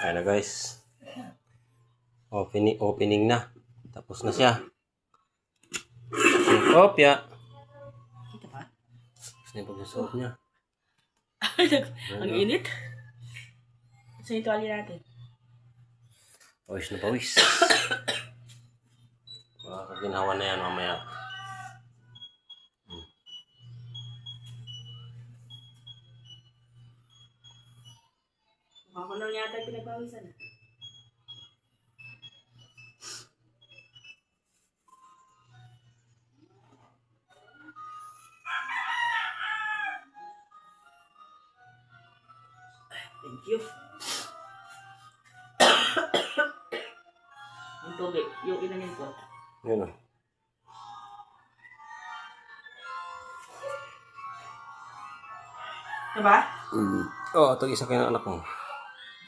Ayan na guys. Opening na. Tapos na siya. Yung kopya. Ito pa? Tapos na yung pagsusuot niya. Ang init. Sa ito alin natin. Pawis na pawis. Makakaginhawa na yan mamaya. Ako lang yata yung pinagpawisan. Thank you. Yung tubig, yung inamin ko. Yun o. Diba? Oo, ito isa kayo ng anak mo.